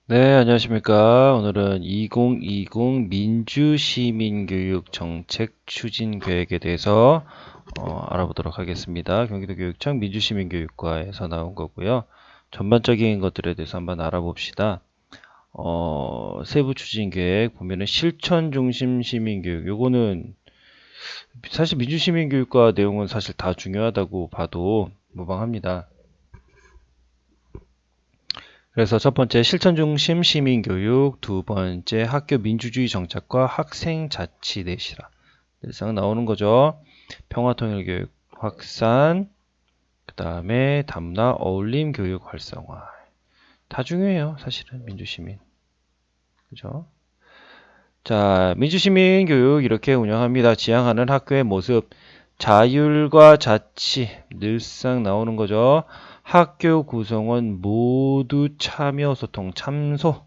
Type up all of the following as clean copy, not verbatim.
네, 안녕하십니까. 오늘은 2020 민주시민교육 정책 추진 계획에 대해서 알아보도록 하겠습니다. 경기도 교육청 민주시민교육과에서 나온 거고요. 전반적인 것들에 대해서 한번 알아봅시다. 세부 추진 계획 보면은 실천 중심 시민교육. 요거는 사실 민주시민교육과 내용은 사실 다 중요하다고 봐도 무방합니다. 그래서 첫 번째 실천 중심 시민교육, 두 번째 학교 민주주의 정착과 학생 자치 내실화. 늘상 나오는 거죠. 평화통일교육 확산, 그 다음에 다문화 어울림 교육 활성화. 다 중요해요, 사실은 민주시민. 그죠? 자, 민주시민 교육 이렇게 운영합니다. 지향하는 학교의 모습, 자율과 자치, 늘상 나오는 거죠. 학교 구성원 모두 참여 소통, 참소,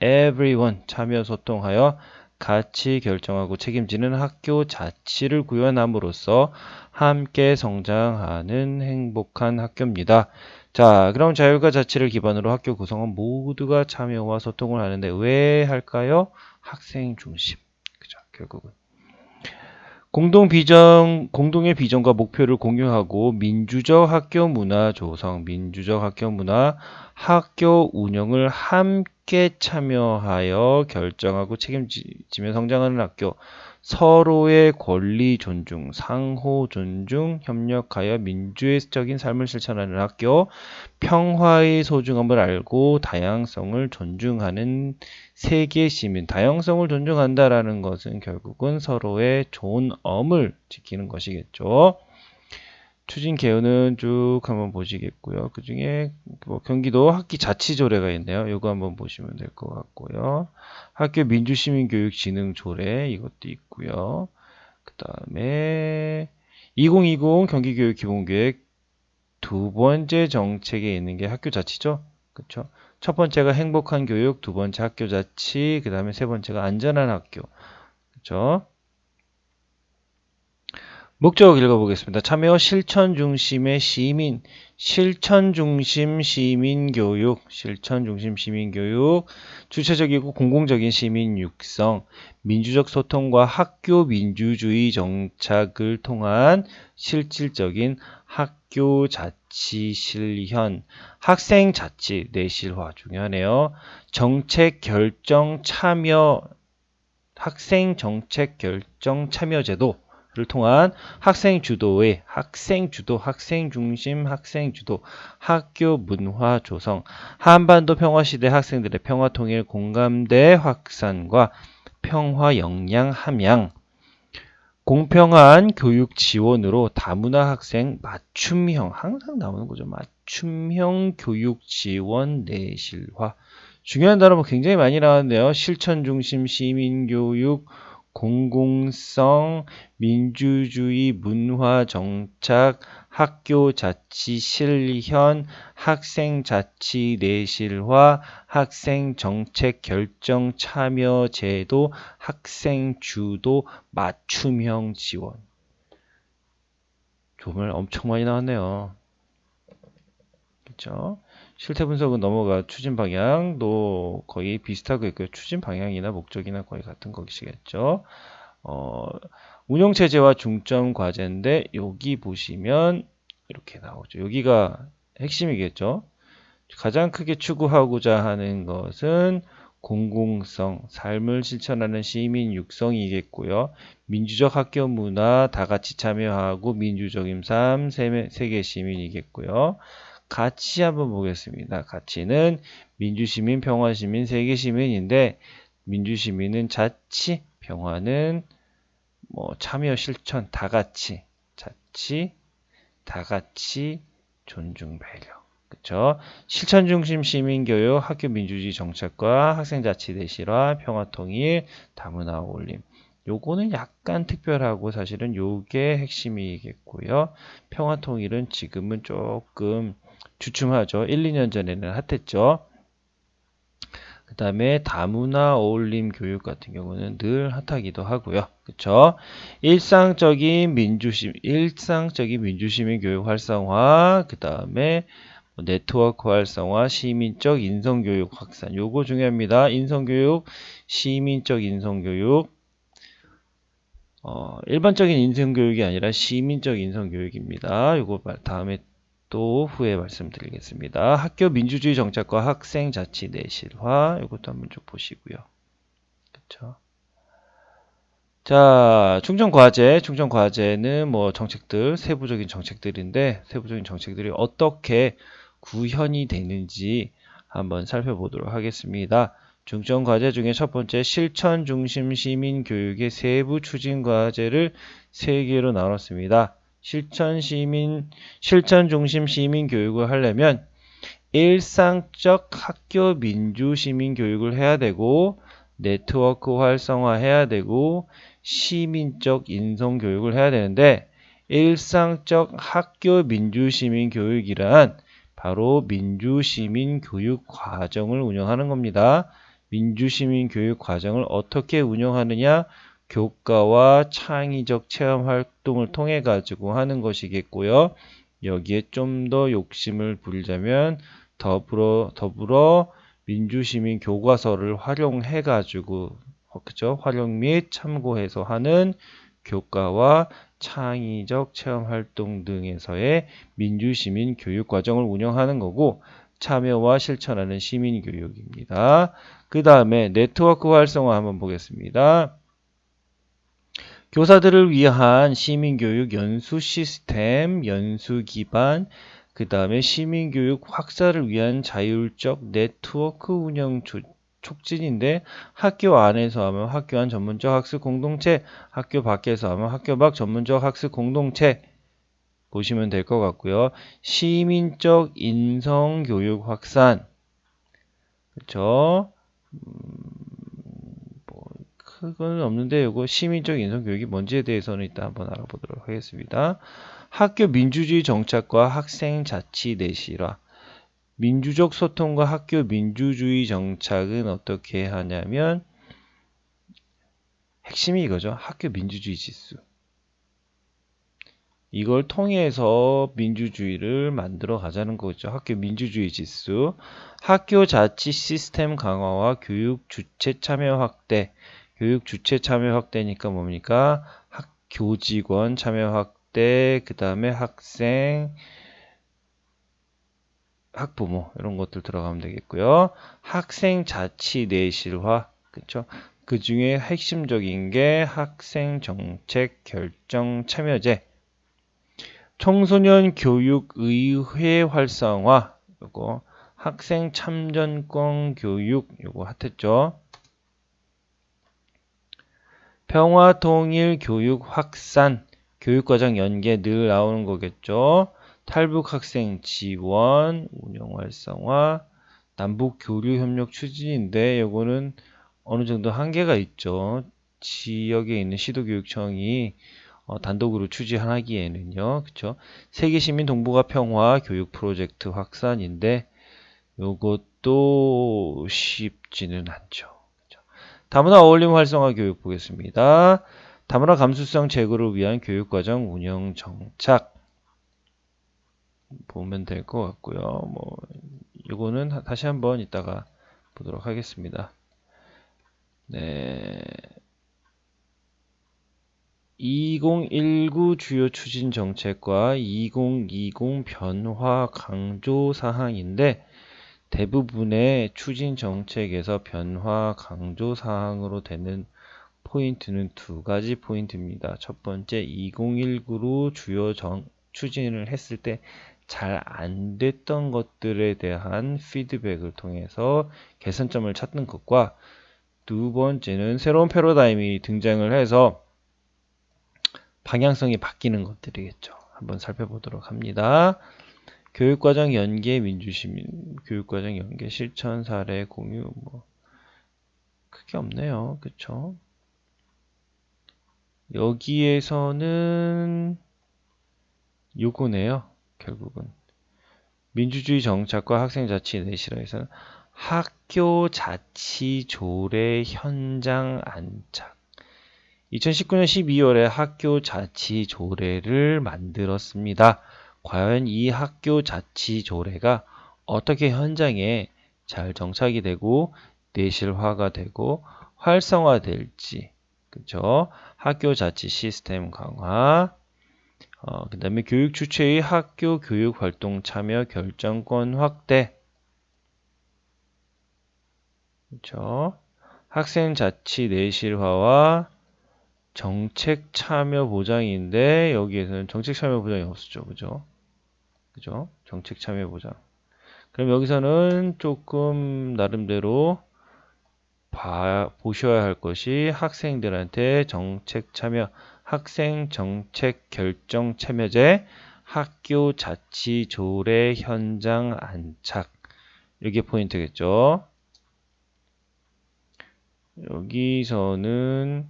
everyone 참여 소통하여 같이 결정하고 책임지는 학교 자치를 구현함으로써 함께 성장하는 행복한 학교입니다. 자, 그럼 자율과 자치를 기반으로 학교 구성원 모두가 참여와 소통을 하는데 왜 할까요? 학생 중심. 그죠, 결국은. 공동의 비전과 목표를 공유하고 민주적 학교 문화 조성, 민주적 학교 문화, 학교 운영을 함께 참여하여 결정하고 책임지며 성장하는 학교, 서로의 권리 존중, 상호 존중, 협력하여 민주적인 삶을 실천하는 학교, 평화의 소중함을 알고 다양성을 존중하는 세계 시민, 다양성을 존중한다라는 것은 결국은 서로의 존엄을 지키는 것이겠죠. 추진 개요는 쭉 한번 보시겠고요. 그 중에 뭐 경기도 학기 자치 조례가 있네요. 이거 한번 보시면 될 것 같고요. 학교 민주시민교육 진흥 조례 이것도 있고요. 그 다음에 2020 경기교육 기본계획 두 번째 정책에 있는 게 학교 자치죠. 그렇죠? 첫 번째가 행복한 교육, 두 번째 학교 자치, 그 다음에 세 번째가 안전한 학교. 그렇죠? 목적 읽어보겠습니다. 참여 실천 중심의 시민, 실천 중심 시민 교육, 실천 중심 시민 교육, 주체적이고 공공적인 시민 육성, 민주적 소통과 학교 민주주의 정착을 통한 실질적인 학교 자치 실현, 학생 자치 내실화 중요하네요. 정책 결정 참여, 학생 정책 결정 참여 제도, 를 통한 학생 주도의 학생 주도, 학생 중심, 학생 주도, 학교 문화 조성, 한반도 평화시대 학생들의 평화 통일 공감대 확산과 평화 역량 함양, 공평한 교육 지원으로 다문화 학생 맞춤형, 항상 나오는 거죠. 맞춤형 교육 지원 내실화. 중요한 단어 굉장히 많이 나왔는데요. 실천 중심 시민교육, 공공성, 민주주의 문화 정착, 학교 자치 실현, 학생 자치 내실화, 학생 정책 결정 참여 제도, 학생 주도 맞춤형 지원. 정말 엄청 많이 나왔네요. 그렇죠? 실태 분석은 넘어가 추진 방향도 거의 비슷하고 있고요. 추진 방향이나 목적이나 거의 같은 것이겠죠. 어, 운영 체제와 중점 과제인데 여기 보시면 이렇게 나오죠. 여기가 핵심이겠죠. 가장 크게 추구하고자 하는 것은 공공성, 삶을 실천하는 시민 육성이겠고요. 민주적 학교 문화, 다 같이 참여하고 민주적인 삶, 세계 시민이겠고요. 가치 한번 보겠습니다. 가치는 민주시민, 평화시민, 세계시민인데 민주시민은 자치, 평화는 뭐 참여 실천, 다 같이, 자치, 다 같이 존중, 배려. 그쵸? 실천 중심 시민교육, 학교 민주주의 정책과 학생 자치 내실화, 평화 통일, 다문화 어울림. 요거는 약간 특별하고 사실은 요게 핵심이겠고요. 평화 통일은 지금은 조금 주춤하죠. 1, 2년 전에는 핫했죠. 그 다음에 다문화 어울림 교육 같은 경우는 늘 핫하기도 하고요. 그쵸? 일상적인 민주시민 교육 활성화, 그 다음에 네트워크 활성화, 시민적 인성교육 확산. 요거 중요합니다. 인성교육, 시민적 인성교육. 일반적인 인성교육이 아니라 시민적 인성교육입니다. 요거 다음에 또 후에 말씀드리겠습니다. 학교 민주주의 정착과 학생 자치 내실화. 요것도 한번 좀 보시고요. 그렇죠? 자, 충정과제는 뭐 정책들, 세부적인 정책들인데, 세부적인 정책들이 어떻게 구현이 되는지 한번 살펴보도록 하겠습니다. 중점과제 중에 첫 번째, 실천 중심 시민 교육의 세부 추진 과제를 3개로 나눴습니다. 실천 중심 시민 교육을 하려면 일상적 학교 민주 시민 교육을 해야 되고, 네트워크 활성화해야 되고, 시민적 인성 교육을 해야 되는데, 일상적 학교 민주 시민 교육이란 바로 민주 시민 교육 과정을 운영하는 겁니다. 민주 시민 교육 과정을 어떻게 운영하느냐? 교과와 창의적 체험 활동을 통해 가지고 하는 것이겠고요. 여기에 좀 더 욕심을 부리자면 더불어 민주시민 교과서를 활용해 가지고 그죠? 활용 및 참고해서 하는 교과와 창의적 체험 활동 등에서의 민주시민 교육 과정을 운영하는 거고, 참여와 실천하는 시민 교육입니다. 그 다음에 네트워크 활성화 한번 보겠습니다. 교사들을 위한 시민교육 연수 시스템, 연수 기반, 그 다음에 시민교육 확산을 위한 자율적 네트워크 운영 촉진인데, 학교 안에서 하면 학교 안 전문적 학습 공동체, 학교 밖에서 하면 학교 밖 전문적 학습 공동체 보시면 될 것 같고요. 시민적 인성교육 확산, 그렇죠? 그건 없는데 이거 시민적 인성교육이 뭔지에 대해서는 이따 한번 알아보도록 하겠습니다. 학교 민주주의 정착과 학생 자치 내실화. 민주적 소통과 학교 민주주의 정착은 어떻게 하냐면 핵심이 이거죠. 학교 민주주의 지수. 이걸 통해서 민주주의를 만들어 가자는 거죠. 학교 민주주의 지수. 학교 자치 시스템 강화와 교육 주체 참여 확대. 교육 주체 참여 확대니까 뭡니까? 교직원 참여 확대, 그 다음에 학생, 학부모 이런 것들 들어가면 되겠고요. 학생 자치 내실화, 그렇죠? 그 중에 핵심적인 게 학생 정책 결정 참여제, 청소년 교육 의회 활성화, 요거 학생 참전권 교육, 요거 핫했죠? 평화 통일 교육 확산, 교육과정 연계 늘 나오는 거겠죠. 탈북 학생 지원, 운영 활성화, 남북 교류 협력 추진인데 요거는 어느 정도 한계가 있죠. 지역에 있는 시도교육청이 단독으로 추진하기에는요. 그쵸? 세계시민 동북아 평화 교육 프로젝트 확산인데 요것도 쉽지는 않죠. 다문화 어울림 활성화 교육 보겠습니다. 다문화 감수성 제고를 위한 교육과정 운영 정착 보면 될 것 같고요. 뭐 이거는 다시 한번 이따가 보도록 하겠습니다. 네. 2019 주요 추진 정책과 2020 변화 강조 사항인데 대부분의 추진 정책에서 변화 강조 사항으로 되는 포인트는 2가지 포인트입니다. 첫 번째, 2019로 주요 추진을 했을 때 잘 안 됐던 것들에 대한 피드백을 통해서 개선점을 찾는 것과, 두 번째는 새로운 패러다임이 등장을 해서 방향성이 바뀌는 것들이겠죠. 한번 살펴보도록 합니다. 교육과정 연계 민주시민, 교육과정 연계 실천 사례 공유, 뭐 크게 없네요. 그쵸? 여기에서는 요거네요. 결국은 민주주의 정착과 학생 자치 내실화에서는 학교 자치 조례 현장 안착. 2019년 12월에 학교 자치 조례를 만들었습니다. 과연 이 학교 자치 조례가 어떻게 현장에 잘 정착이 되고 내실화가 되고 활성화될지, 그죠? 학교 자치 시스템 강화, 그 다음에 교육 주체의 학교 교육 활동 참여 결정권 확대, 그죠? 학생 자치 내실화와 정책 참여 보장인데 여기에서는 정책 참여 보장이 없었죠, 그죠? 그죠? 정책 참여 보장. 그럼 여기서는 조금 나름대로 보셔야 할 것이 학생들한테 정책 참여, 학생 정책 결정 참여제, 학교 자치 조례 현장 안착. 이게 포인트겠죠. 여기서는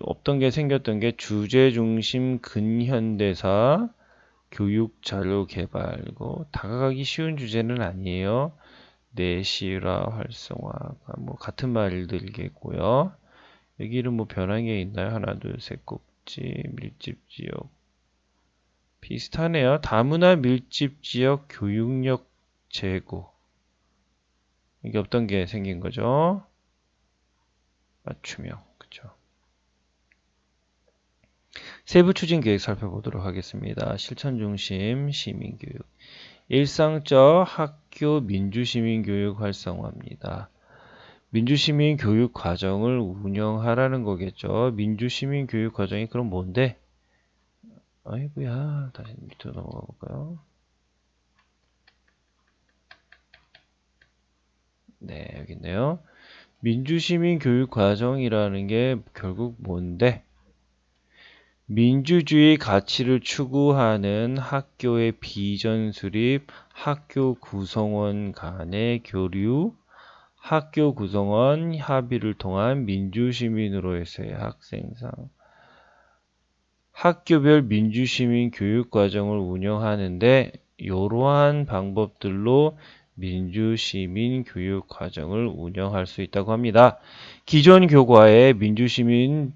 없던 게 생겼던 게 주제 중심 근현대사 교육 자료 개발. 이거 다가가기 쉬운 주제는 아니에요. 내실화 활성화가 뭐 같은 말들이겠고요. 여기는 뭐 변한 게 있나요? 하나, 둘, 셋, 꼭지, 밀집 지역. 비슷하네요. 다문화 밀집 지역 교육력 제고. 이게 없던 게 생긴 거죠. 맞춤형. 그쵸. 세부 추진 계획 살펴보도록 하겠습니다. 실천 중심 시민교육. 일상적 학교 민주시민교육 활성화입니다. 민주시민 교육 과정을 운영하라는 거겠죠. 민주시민 교육 과정이 그럼 뭔데? 아이고야, 다시 밑으로 넘어가 볼까요? 네, 여기 있네요. 민주시민 교육 과정이라는 게 결국 뭔데? 민주주의 가치를 추구하는 학교의 비전 수립, 학교 구성원 간의 교류, 학교 구성원 합의를 통한 민주시민으로서의 학생상, 학교별 민주시민 교육과정을 운영하는데 이러한 방법들로 민주시민 교육과정을 운영할 수 있다고 합니다. 기존 교과의 민주시민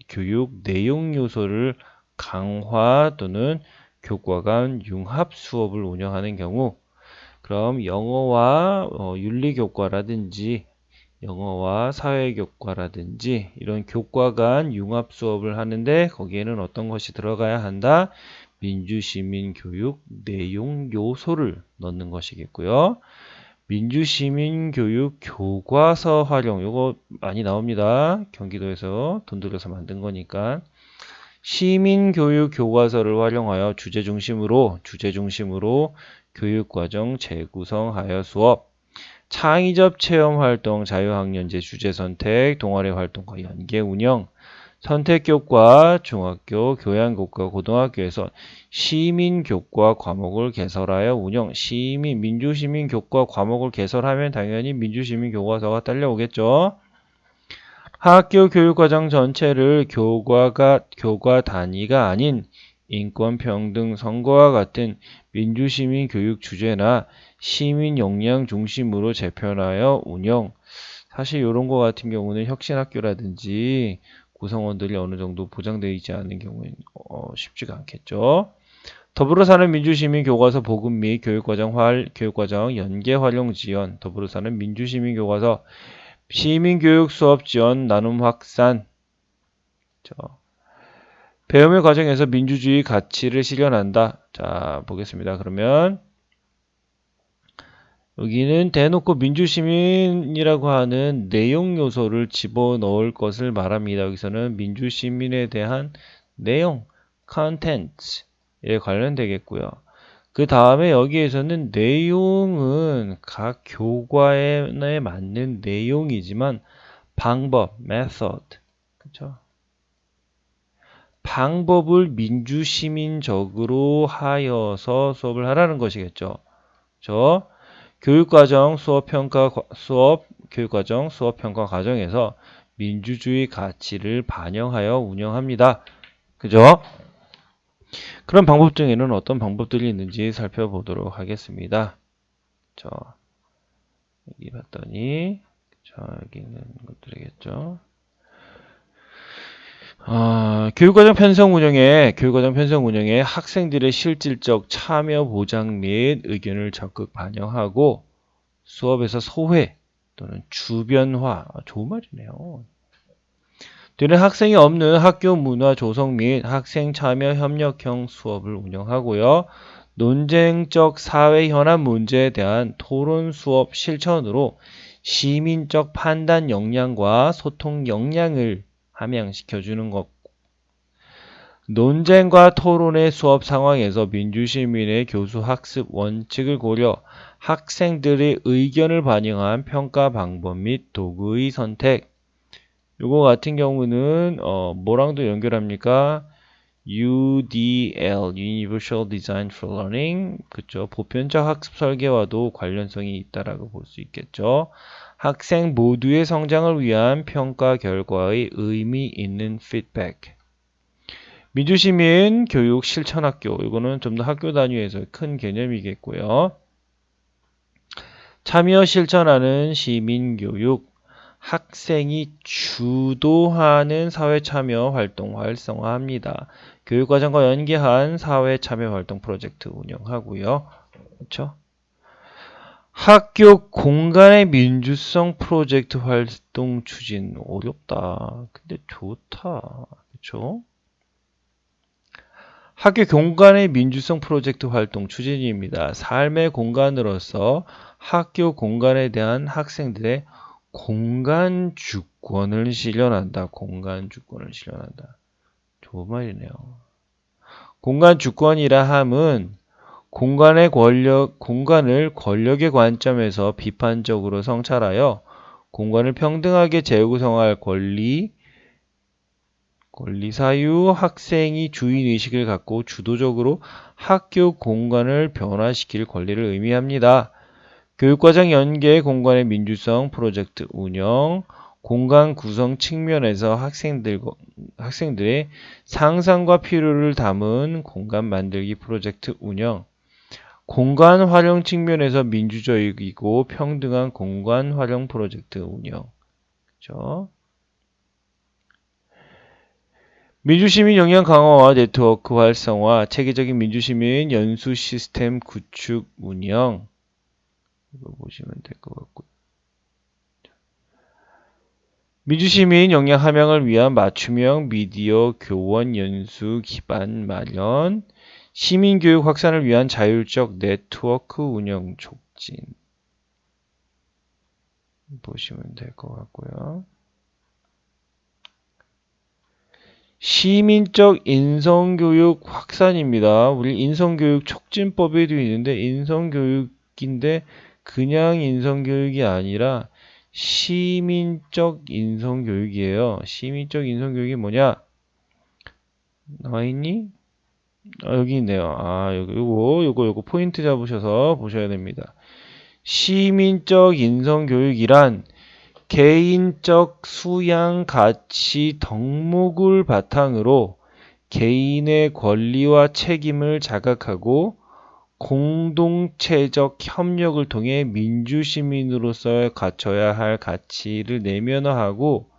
교육 내용 요소를 강화 또는 교과 간 융합 수업을 운영하는 경우, 그럼 영어와 윤리교과라든지 영어와 사회교과라든지 이런 교과 간 융합 수업을 하는데 거기에는 어떤 것이 들어가야 한다? 민주시민교육 내용 요소를 넣는 것이겠고요. 민주시민교육 교과서 활용, 요거 많이 나옵니다. 경기도에서 돈 들여서 만든 거니까. 시민교육 교과서를 활용하여 주제 중심으로 교육과정 재구성하여 수업, 창의적 체험 활동, 자유학년제 주제 선택, 동아리 활동과 연계 운영, 선택교과, 중학교, 교양교과, 고등학교에서 시민교과 과목을 개설하여 운영, 민주시민교과 과목을 개설하면 당연히 민주시민교과서가 딸려오겠죠. 학교 교육과정 전체를 교과 단위가 아닌 인권평등 선거와 같은 민주시민 교육 주제나 시민 역량 중심으로 재편하여 운영. 사실 이런 거 같은 경우는 혁신학교라든지 구성원들이 어느 정도 보장되어 있지 않은 경우에는 쉽지가 않겠죠. 더불어 사는 민주시민 교과서 보급 및 교육과정 연계 활용 지원, 더불어 사는 민주시민 교과서 시민교육 수업 지원 나눔 확산. 배움의 과정에서 민주주의 가치를 실현한다. 자, 보겠습니다. 그러면 여기는 대놓고 민주시민이라고 하는 내용 요소를 집어넣을 것을 말합니다. 여기서는 민주시민에 대한 내용, content에 관련되겠고요. 그 다음에 여기에서는 내용은 각 교과에 맞는 내용이지만 방법, method, 그쵸? 방법을 민주시민적으로 하여서 수업을 하라는 것이겠죠. 교육과정 교육과정 수업평가 과정에서 민주주의 가치를 반영하여 운영합니다. 그죠? 그런 방법 중에는 어떤 방법들이 있는지 살펴보도록 하겠습니다. 여기 봤더니, 여기 있는 것들이겠죠. 교육과정 편성 운영에 학생들의 실질적 참여 보장 및 의견을 적극 반영하고 수업에서 소회 또는 주변화, 좋은 말이네요. 되는 학생이 없는 학교 문화 조성 및 학생 참여 협력형 수업을 운영하고요. 논쟁적 사회 현안 문제에 대한 토론 수업 실천으로 시민적 판단 역량과 소통 역량을 함양시켜주는 것. 논쟁과 토론의 수업 상황에서 민주시민의 교수 학습 원칙을 고려 학생들의 의견을 반영한 평가 방법 및 도구의 선택. 요거 같은 경우는 뭐랑도 연결합니까? UDL, Universal Design for Learning, 그쵸? 보편적 학습 설계와도 관련성이 있다라고 볼 수 있겠죠. 학생 모두의 성장을 위한 평가 결과의 의미 있는 피드백. 민주시민 교육 실천학교, 이거는 좀 더 학교 단위에서 큰 개념이겠고요. 참여 실천하는 시민교육, 학생이 주도하는 사회참여 활동 활성화합니다. 교육과정과 연계한 사회참여활동 프로젝트 운영하고요. 그렇죠? 학교 공간의 민주성 프로젝트 활동 추진. 어렵다. 근데 좋다. 그렇죠? 학교 공간의 민주성 프로젝트 활동 추진입니다. 삶의 공간으로서 학교 공간에 대한 학생들의 공간 주권을 실현한다. 공간 주권을 실현한다. 좋은 말이네요. 공간 주권이라 함은 공간을 권력의 관점에서 비판적으로 성찰하여 공간을 평등하게 재구성할 권리 사유, 학생이 주인의식을 갖고 주도적으로 학교 공간을 변화시킬 권리를 의미합니다. 교육과정 연계 공간의 민주성 프로젝트 운영, 공간 구성 측면에서 학생들의 상상과 필요를 담은 공간 만들기 프로젝트 운영, 공간 활용 측면에서 민주적이고 평등한 공간 활용 프로젝트 운영. 그렇죠? 민주시민 역량 강화와 네트워크 활성화, 체계적인 민주시민 연수 시스템 구축 운영. 이거 보시면 될 것 같고요. 민주시민 역량 함양을 위한 맞춤형 미디어 교원 연수 기반 마련, 시민교육 확산을 위한 자율적 네트워크 운영 촉진. 보시면 될 것 같고요. 시민적 인성교육 확산입니다. 우리 인성교육 촉진법에도 있는데 인성교육인데 그냥 인성교육이 아니라 시민적 인성교육이에요. 시민적 인성교육이 뭐냐? 나와있니? 여기 있네요. 요거 포인트 잡으셔서 보셔야 됩니다. 시민적 인성교육이란 개인적 수양 가치 덕목을 바탕으로 개인의 권리와 책임을 자각하고 공동체적 협력을 통해 민주시민으로서 갖춰야 할 가치를 내면화하고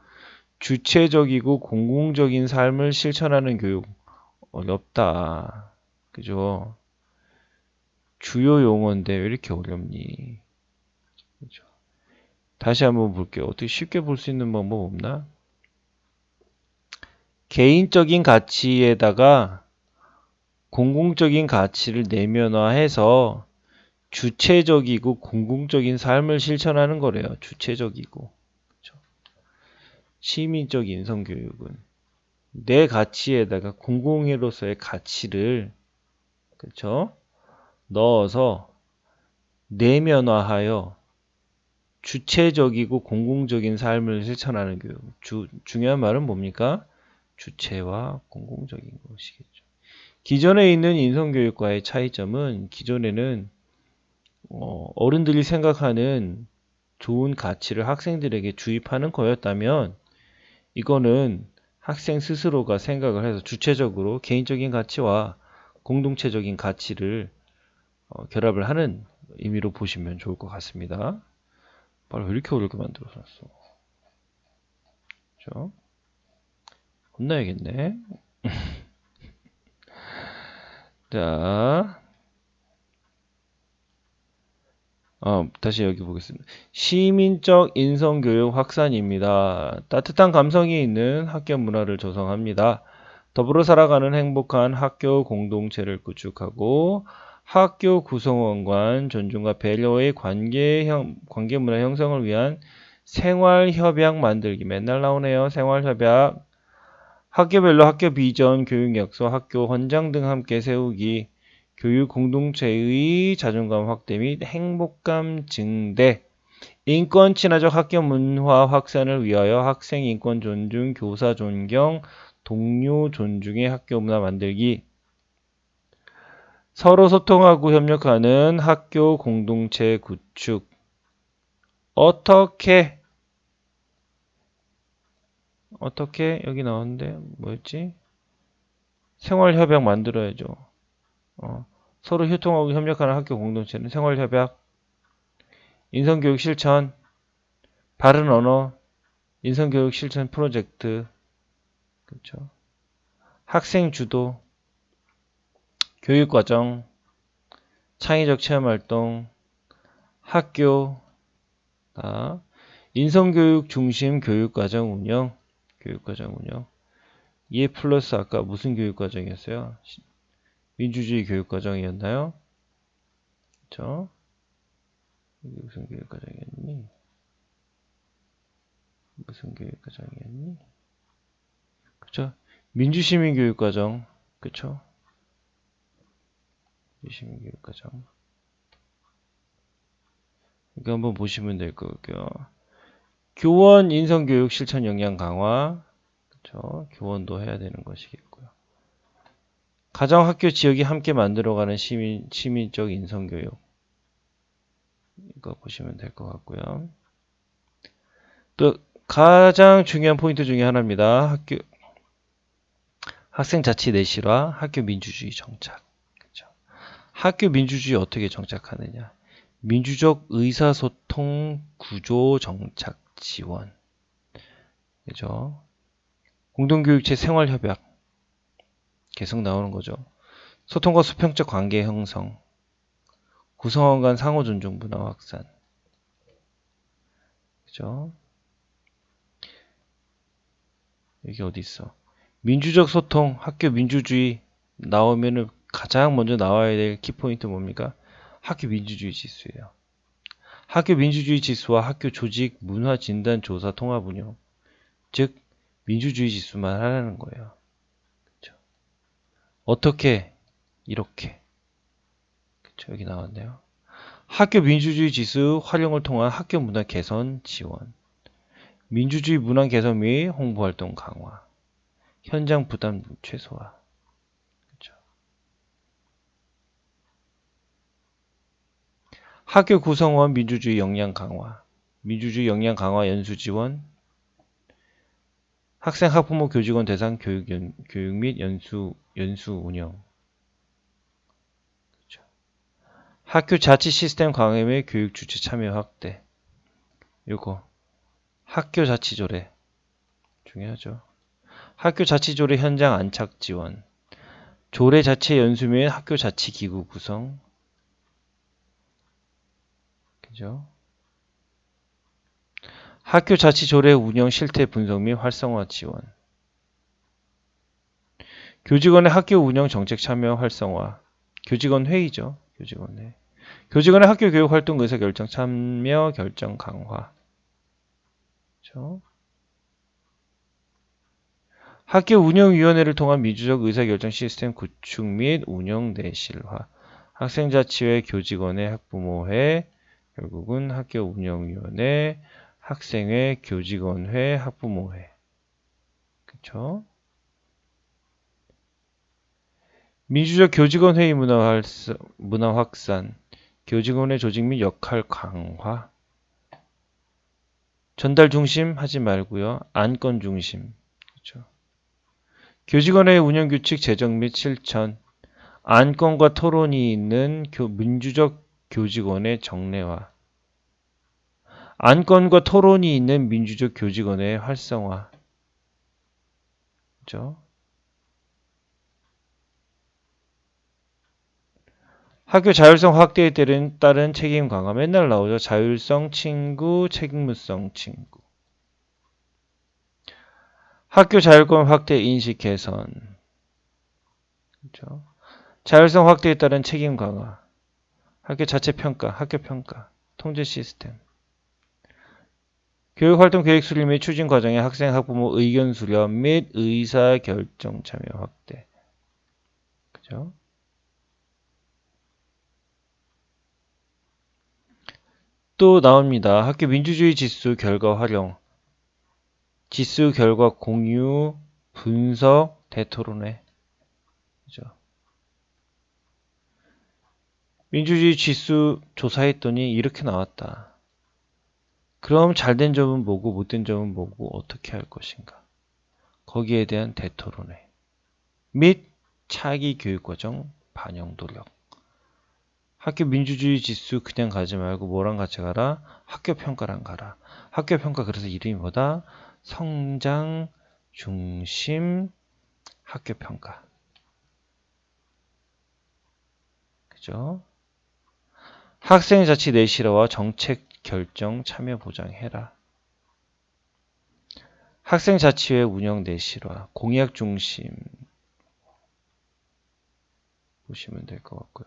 주체적이고 공공적인 삶을 실천하는 교육. 어렵다. 그죠? 주요 용어인데 왜 이렇게 어렵니? 그죠? 다시 한번 볼게요. 어떻게 쉽게 볼 수 있는 방법 없나? 개인적인 가치에다가 공공적인 가치를 내면화해서 주체적이고 공공적인 삶을 실천하는 거래요. 주체적이고. 그렇죠? 시민적 인성교육은 내 가치에다가 공공으로서의 가치를 그렇죠? 넣어서 내면화하여 주체적이고 공공적인 삶을 실천하는 교육. 중요한 말은 뭡니까? 주체와 공공적인 것이겠죠. 기존에 있는 인성교육과의 차이점은 기존에는 어른들이 생각하는 좋은 가치를 학생들에게 주입하는 거였다면 이거는 학생 스스로가 생각을 해서 주체적으로 개인적인 가치와 공동체적인 가치를 결합을 하는 의미로 보시면 좋을 것 같습니다. 왜 이렇게 어렵게 만들어놨어? 그렇죠? 혼나야겠네. 자, 다시 여기 보겠습니다. 시민적 인성교육 확산입니다. 따뜻한 감성이 있는 학교 문화를 조성합니다. 더불어 살아가는 행복한 학교 공동체를 구축하고 학교 구성원 간 존중과 배려의 관계 문화 형성을 위한 생활협약 만들기. 맨날 나오네요. 생활협약. 학교별로 학교 비전, 교육 약속, 학교 헌장 등 함께 세우기. 교육 공동체의 자존감 확대 및 행복감 증대. 인권 친화적 학교 문화 확산을 위하여 학생 인권 존중, 교사 존경, 동료 존중의 학교 문화 만들기. 서로 소통하고 협력하는 학교 공동체 구축. 어떻게 여기 나왔는데 뭐였지? 생활협약 만들어야죠. 서로 소통하고 협력하는 학교 공동체는 생활협약, 인성교육 실천, 바른 언어, 인성교육 실천 프로젝트, 그렇죠? 학생 주도, 교육과정, 창의적 체험활동, 학교, 인성교육 중심 교육과정 운영, 얘 플러스 아까 무슨 교육과정이었어요? 민주주의 교육과정이었나요? 그렇죠? 무슨 교육과정이었니? 그렇죠? 민주시민교육과정, 그렇죠? 민주시민교육과정. 이거 한번 보시면 될 거고요. 교원 인성교육 실천 역량 강화, 그렇죠? 교원도 해야 되는 것이겠고요. 가정, 학교, 지역이 함께 만들어가는 시민적 인성교육. 이거 보시면 될 것 같고요. 또 가장 중요한 포인트 중에 하나입니다. 학생 자치 내실화, 학교 민주주의 정착. 그렇죠? 학교 민주주의 어떻게 정착하느냐? 민주적 의사소통 구조 정착 지원. 그죠? 공동교육체 생활협약 계속 나오는 거죠. 소통과 수평적 관계 형성, 구성원 간 상호 존중 문화 확산. 그죠? 여기 어디 있어? 민주적 소통, 학교 민주주의 나오면은 가장 먼저 나와야 될 키포인트 뭡니까? 학교 민주주의 지수예요. 학교 민주주의 지수와 학교 조직 문화 진단 조사 통합 운영. 즉 민주주의 지수만 하라는 거예요. 그렇죠? 어떻게? 이렇게. 그렇죠? 여기 나왔네요. 학교 민주주의 지수 활용을 통한 학교 문화 개선 지원. 민주주의 문화 개선 및 홍보 활동 강화. 현장 부담 최소화. 그렇죠? 학교 구성원 민주주의 역량 강화. 민주주의 역량 강화 연수 지원. 학생, 학부모, 교직원 대상 교육 및 연수 운영. 그렇죠? 학교 자치 시스템 강화 및 교육 주체 참여 확대. 요거 학교 자치 조례 중요하죠. 학교 자치 조례 현장 안착 지원. 조례 자체 연수 및 학교 자치 기구 구성. 그죠? 학교 자치 조례 운영 실태 분석 및 활성화 지원. 교직원의 학교 운영 정책 참여 활성화. 교직원 회의죠. 교직원의 학교 교육 활동 의사 결정 참여 결정 강화. 그렇죠? 학교 운영위원회를 통한 민주적 의사결정 시스템 구축 및 운영 내실화. 학생자치회, 교직원회, 학부모회, 결국은 학교 운영위원회, 학생회, 교직원회, 학부모회. 그렇죠? 민주적 교직원회의 문화 확산, 교직원의 조직 및 역할 강화. 전달 중심 하지 말고요. 안건 중심. 그렇죠? 교직원의 운영 규칙 제정 및 실천. 안건과 토론이 있는 민주적 교직원의 정례화. 안건과 토론이 있는 민주적 교직원의 활성화. 그죠? 학교 자율성 확대에 따른 책임 강화 맨날 나오죠. 자율성 친구, 책무성 친구. 학교 자율권 확대 인식 개선. 그죠? 자율성 확대에 따른 책임 강화. 학교 자체 평가, 학교 평가, 통제 시스템. 교육활동 계획 수립 및 추진 과정에 학생, 학부모 의견 수렴 및 의사 결정 참여 확대. 그죠? 또 나옵니다. 학교 민주주의 지수 결과 활용. 지수 결과 공유, 분석, 대토론회. 그죠? 민주주의 지수 조사했더니 이렇게 나왔다. 그럼 잘된 점은 뭐고 못된 점은 뭐고 어떻게 할 것인가? 거기에 대한 대토론회 및 차기 교육과정 반영 노력. 학교 민주주의 지수 그냥 가지 말고 뭐랑 같이 가라? 학교 평가랑 가라. 학교 평가 그래서 이름이 뭐다? 성장 중심 학교 평가. 그죠? 학생 자치 내실화와 정책 결정 참여 보장해라. 학생 자치회 운영 내실화, 공약 중심 보시면 될 것 같고요.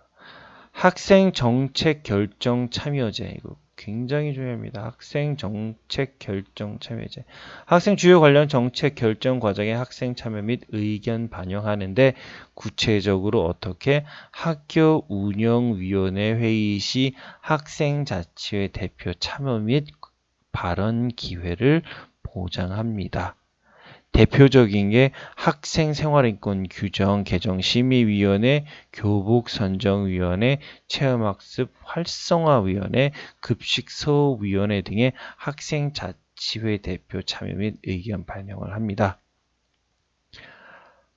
학생 정책 결정 참여제 이거 굉장히 중요합니다. 학생 정책 결정 참여제. 학생 주요 관련 정책 결정 과정에 학생 참여 및 의견 반영하는데 구체적으로 어떻게 학교 운영위원회 회의 시 학생 자치회 대표 참여 및 발언 기회를 보장합니다. 대표적인 게 학생생활인권 규정 개정심의위원회, 교복선정위원회, 체험학습 활성화위원회, 급식소위원회 등의 학생자치회 대표 참여 및 의견 반영을 합니다.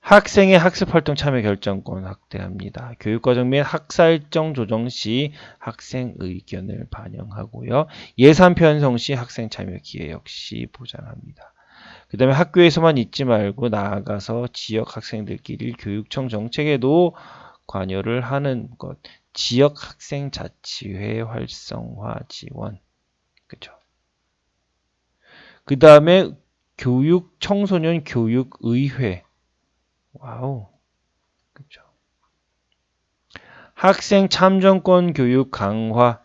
학생의 학습활동 참여 결정권 확대합니다. 교육과정 및 학사 일정 조정 시 학생 의견을 반영하고요. 예산 편성 시 학생 참여 기회 역시 보장합니다. 그 다음에 학교에서만 있지 말고 나아가서 지역 학생들끼리 교육청 정책에도 관여를 하는 것. 지역 학생 자치회 활성화 지원. 그죠? 그 다음에 교육 청소년 교육의회. 와우. 그죠? 학생 참정권 교육 강화.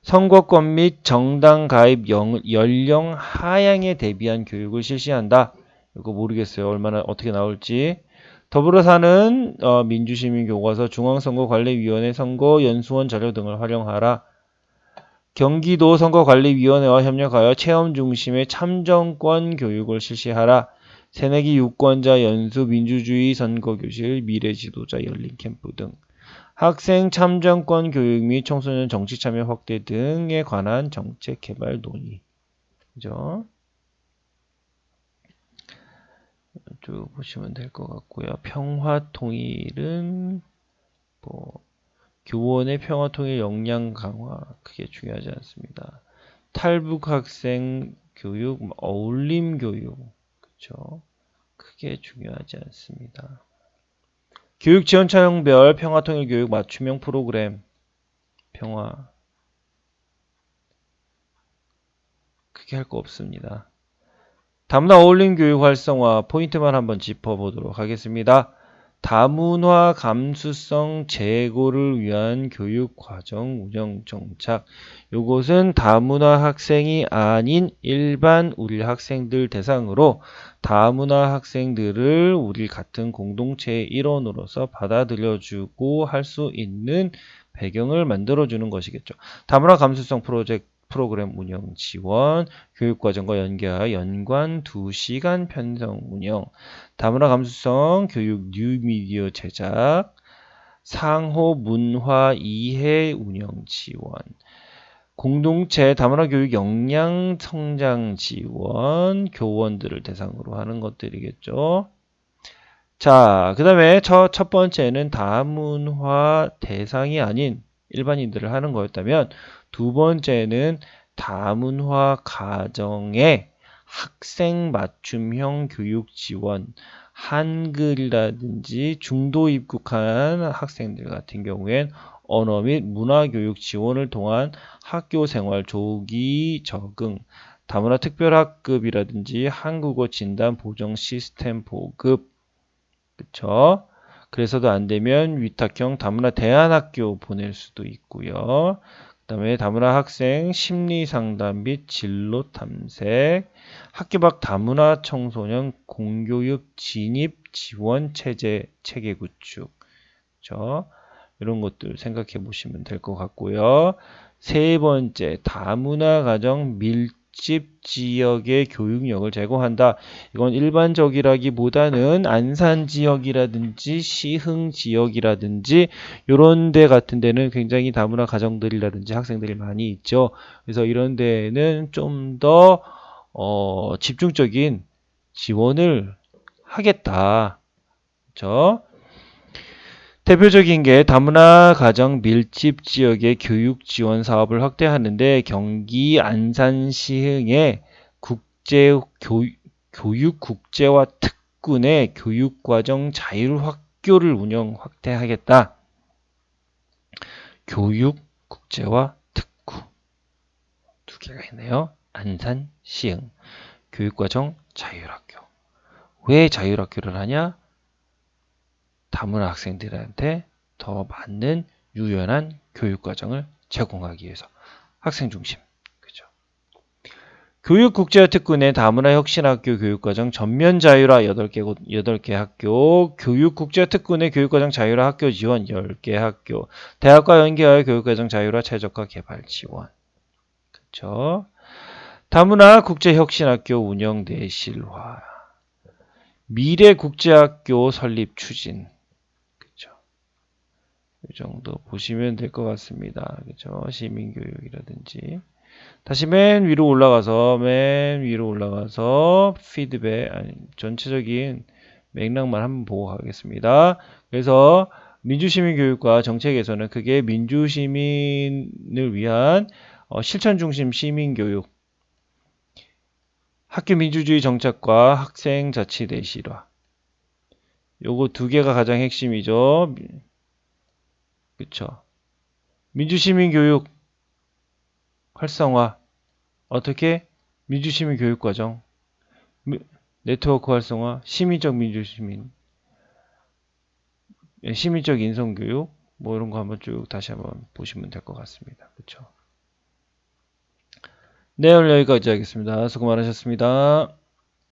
선거권 및 정당 가입 연령 하향에 대비한 교육을 실시한다. 이거 모르겠어요. 얼마나 어떻게 나올지. 더불어 사는 민주시민교과서 중앙선거관리위원회 선거연수원 자료 등을 활용하라. 경기도 선거관리위원회와 협력하여 체험 중심의 참정권 교육을 실시하라. 새내기 유권자 연수 민주주의 선거교실 미래지도자 열린 캠프 등. 학생 참정권 교육 및 청소년 정치 참여 확대 등에 관한 정책 개발 논의. 그죠? 쭉 보시면 될 것 같고요. 평화 통일은 뭐 교원의 평화 통일 역량 강화 크게 중요하지 않습니다. 탈북 학생 교육, 어울림 교육. 그죠? 크게 중요하지 않습니다. 교육 지원 차형별 평화 통일 교육 맞춤형 프로그램. 평화 크게 할 거 없습니다. 다문화 어울림 교육 활성화 포인트만 한번 짚어보도록 하겠습니다. 다문화 감수성 제고를 위한 교육 과정 운영 정착. 이것은 다문화 학생이 아닌 일반 우리 학생들 대상으로 다문화 학생들을 우리 같은 공동체의 일원으로서 받아들여주고 할 수 있는 배경을 만들어주는 것이겠죠. 다문화 감수성 프로그램 운영 지원, 교육과정과 연계하여 연관 2시간 편성 운영, 다문화 감수성 교육 뉴미디어 제작, 상호 문화 이해 운영 지원, 공동체 다문화 교육 역량 성장 지원, 교원들을 대상으로 하는 것들이겠죠. 자, 그 다음에 첫 번째는 다문화 대상이 아닌 일반인들을 하는 거였다면 두 번째는 다문화 가정의 학생 맞춤형 교육 지원, 한글이라든지 중도 입국한 학생들 같은 경우엔 언어 및 문화교육 지원을 통한 학교 생활 조기 적응, 다문화 특별학급이라든지 한국어 진단 보정 시스템 보급, 그쵸? 그래서도 안 되면 위탁형 다문화 대안학교 보낼 수도 있고요. 그다음에 다문화 학생 심리 상담 및 진로 탐색, 학교 밖 다문화 청소년 공교육 진입 지원 체계 구축, 그렇죠? 이런 것들 생각해 보시면 될 것 같고요. 세 번째, 다문화 가정 밀집 지역의 교육력을 제공한다. 이건 일반적이라기보다는 안산 지역이라든지 시흥 지역이라든지 이런 데 같은 데는 굉장히 다문화 가정들이라든지 학생들이 많이 있죠. 그래서 이런 데는 좀 더 집중적인 지원을 하겠다. 그렇죠? 대표적인 게 다문화 가정 밀집 지역의 교육 지원 사업을 확대하는데 경기 안산 시흥의 교육 국제화 특군의 교육과정 자율 학교를 운영 확대하겠다. 교육 국제화 특구 두 개가 있네요. 안산 시흥 교육과정 자율학교. 왜 자율학교를 하냐? 다문화 학생들한테 더 맞는 유연한 교육과정을 제공하기 위해서 학생 중심. 그죠? 교육국제화 특군의 다문화 혁신학교 교육과정 전면 자율화 8개 학교, 교육국제화 특군의 교육과정 자율화 학교 지원 10개 학교, 대학과 연계하여 교육과정 자율화 최적화 개발 지원. 그렇죠? 다문화 국제혁신학교 운영 내실화, 미래국제학교 설립 추진. 이 정도 보시면 될 것 같습니다. 그죠? 시민교육이라든지. 다시 맨 위로 올라가서 피드백, 전체적인 맥락만 한번 보고 가겠습니다. 그래서 민주시민교육과 정책에서는 크게 민주시민을 위한 실천 중심 시민교육, 학교 민주주의 정착과 학생 자치 내실화. 요거 두 개가 가장 핵심이죠. 그쵸? 민주시민교육 활성화. 어떻게? 민주시민 교육과정, 네트워크 활성화, 시민적 민주시민, 시민적 인성교육, 뭐 이런 거 한번 쭉 다시 한번 보시면 될 것 같습니다. 그쵸? 네, 오늘 여기까지 하겠습니다. 수고 많으셨습니다.